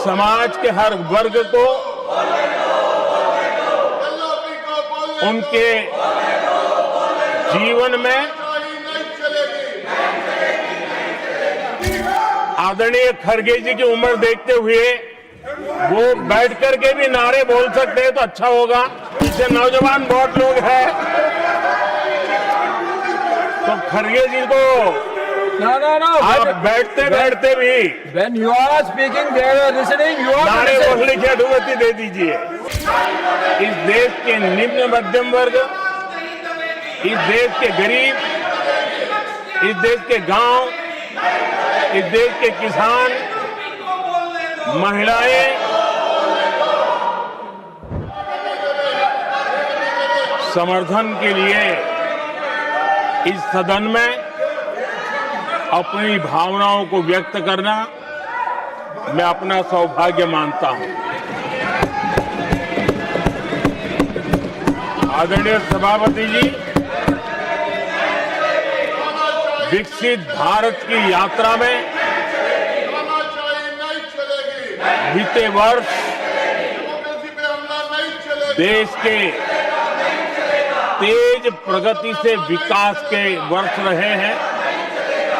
समाज के हर वर्ग को उनके जीवन में आदरणीय खड़गे जी की उम्र देखते हुए वो बैठ करके भी नारे बोल सकते हैं तो अच्छा होगा। पीछे नौजवान बहुत लोग हैं, तो खड़गे जी को आप बैठते बैठते भी when you are speaking, they are listening. You are नारे listening. बोलने की अनुमति दे दीजिए। इस देश के निम्न मध्यम वर्ग, इस देश के गरीब, इस देश के गांव, इस देश के किसान, महिलाएं, समर्थन के लिए इस सदन में अपनी भावनाओं को व्यक्त करना मैं अपना सौभाग्य मानता हूं। आदरणीय सभापति जी, विकसित भारत की यात्रा में बीते वर्ष देश के तेज प्रगति से विकास के वर्ष रहे हैं।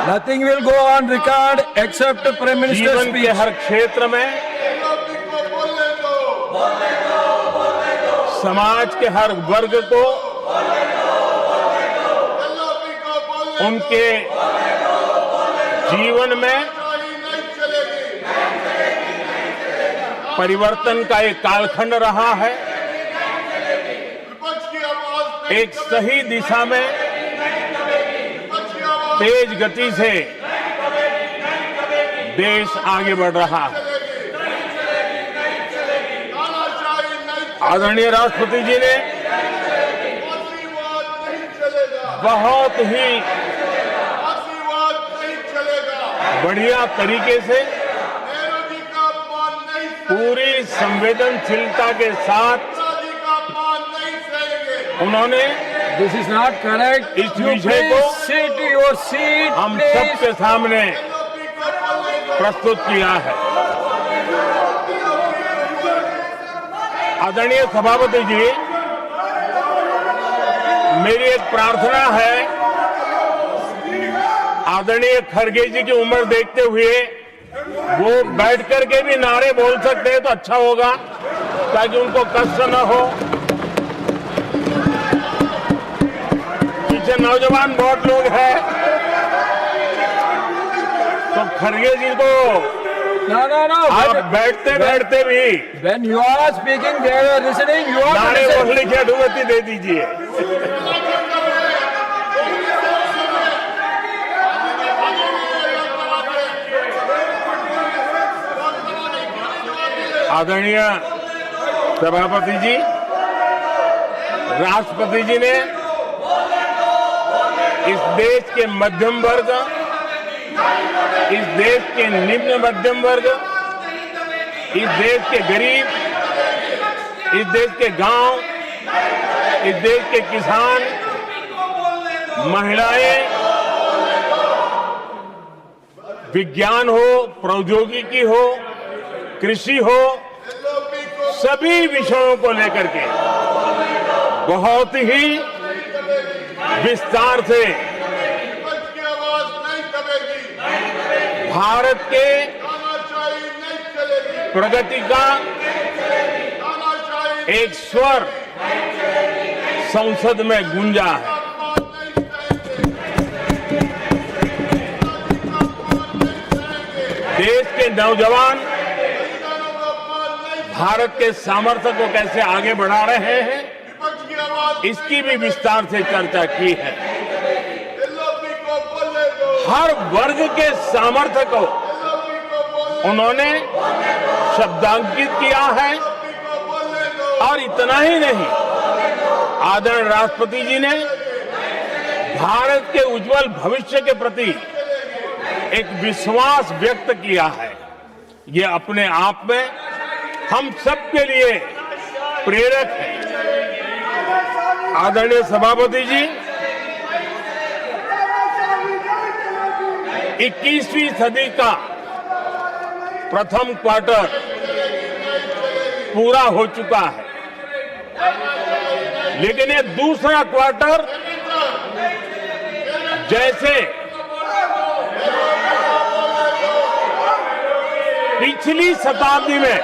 Nothing will go on record except Prime Minister's जीवन के speech. हर क्षेत्र में, समाज के हर वर्ग को उनके जीवन में परिवर्तन का एक कालखंड रहा है। एक सही दिशा में तेज गति से देश आगे बढ़ रहा है। आदरणीय राष्ट्रपति जी ने बहुत ही बढ़िया तरीके से पूरी संवेदनशीलता के साथ उन्होंने This is not correct. इस You विषय please को sit your seat, हम please. सबके सामने प्रस्तुत किया है। आदरणीय सभापति जी, मेरी एक प्रार्थना है, आदरणीय खड़गे जी की उम्र देखते हुए वो बैठ करके भी नारे बोल सकते हैं तो अच्छा होगा, ताकि उनको कष्ट न हो। पीछे नौजवान बहुत लोग हैं, तो खड़गे जी को No. आप बैठते बैठते भी When you are speaking, they are listening. You are नारे listening. बोलने की अनुमति दे दीजिए। आदरणीय सभापति जी, राष्ट्रपति जी ने इस देश के मध्यम वर्ग, इस देश के निम्न मध्यम वर्ग, इस देश के गरीब, इस देश के गांव, इस देश के किसान, महिलाएं, विज्ञान हो, प्रौद्योगिकी हो, कृषि हो, सभी विषयों को लेकर के बहुत ही विस्तार से भारत के प्रगति का एक स्वर संसद में गूंजा है। देश के नौजवान भारत के सामर्थ्य को कैसे आगे बढ़ा रहे हैं, इसकी भी विस्तार से चर्चा की है। हर वर्ग के सामर्थ्य को उन्होंने शब्दांकित किया है, और इतना ही नहीं, आदरणीय राष्ट्रपति जी ने भारत के उज्जवल भविष्य के प्रति एक विश्वास व्यक्त किया है। ये अपने आप में हम सबके लिए प्रेरक है। आदरणीय सभापति जी, 21वीं सदी का प्रथम क्वार्टर पूरा हो चुका है, लेकिन ये दूसरा क्वार्टर जैसे पिछली शताब्दी में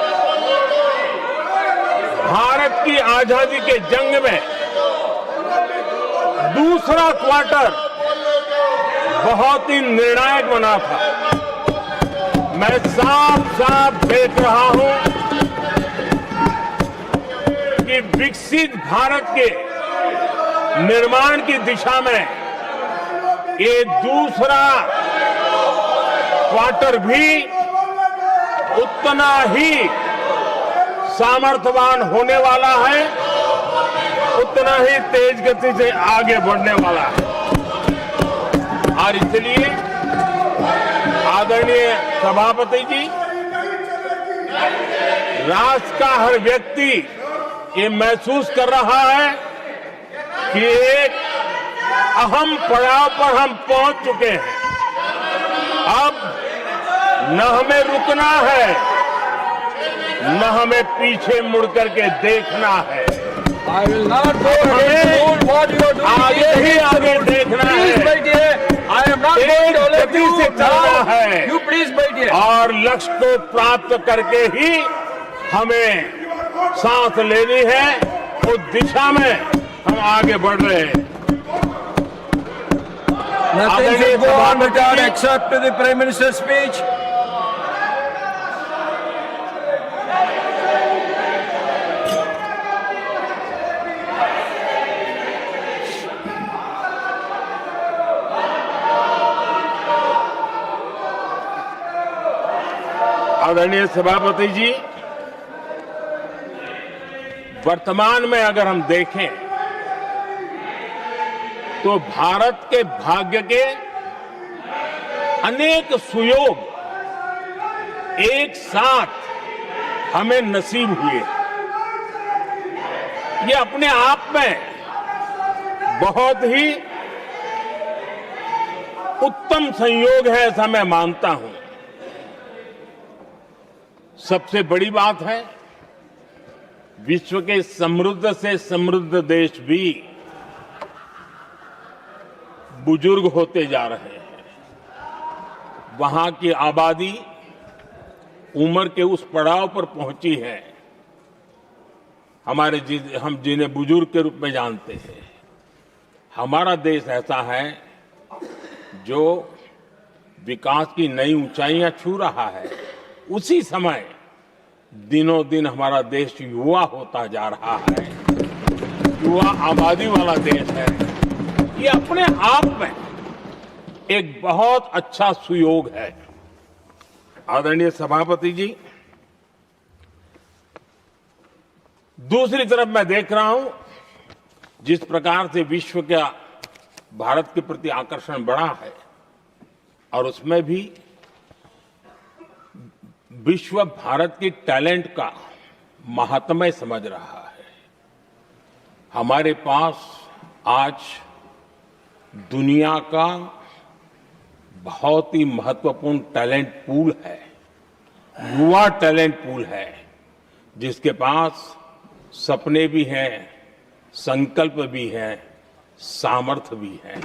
भारत की आजादी के जंग में दूसरा क्वार्टर बहुत ही निर्णायक बना था। मैं साफ साफ देख रहा हूं कि विकसित भारत के निर्माण की दिशा में ये दूसरा क्वार्टर भी उतना ही सामर्थ्यवान होने वाला है, उतना ही तेज गति से आगे बढ़ने वाला है। और इसलिए आदरणीय सभापति जी, राष्ट्र का हर व्यक्ति ये महसूस कर रहा है कि एक अहम पड़ाव पर हम पहुंच चुके हैं। अब न हमें रुकना है, न हमें पीछे मुड़ करके देखना है। I will not go ahead to do what you are doing. आगे ही आगे देखना Please है, wait here. I am not going to let गति you से चलना now. है। You please wait here. और लक्ष्य को प्राप्त करके ही हमें सांस लेनी है, उस दिशा में हम आगे बढ़ रहे हैं। Nothing will go on record except to the Prime Minister's speech. आदरणीय सभापति जी, वर्तमान में अगर हम देखें तो भारत के भाग्य के अनेक सुयोग एक साथ हमें नसीब हुए। ये अपने आप में बहुत ही उत्तम संयोग है, ऐसा मैं मानता हूं। सबसे बड़ी बात है, विश्व के समृद्ध से समृद्ध देश भी बुजुर्ग होते जा रहे हैं। वहां की आबादी उम्र के उस पड़ाव पर पहुंची है हम जिन्हें बुजुर्ग के रूप में जानते हैं। हमारा देश ऐसा है जो विकास की नई ऊंचाइयां छू रहा है। उसी समय दिनों दिन हमारा देश युवा होता जा रहा है, युवा आबादी वाला देश है। ये अपने आप में एक बहुत अच्छा सुयोग है। आदरणीय सभापति जी, दूसरी तरफ मैं देख रहा हूं जिस प्रकार से विश्व का भारत के प्रति आकर्षण बढ़ा है, और उसमें भी विश्व भारत की टैलेंट का महात्म्य समझ रहा है। हमारे पास आज दुनिया का बहुत ही महत्वपूर्ण टैलेंट पूल है, युवा टैलेंट पूल है, जिसके पास सपने भी हैं, संकल्प भी हैं, सामर्थ्य भी है।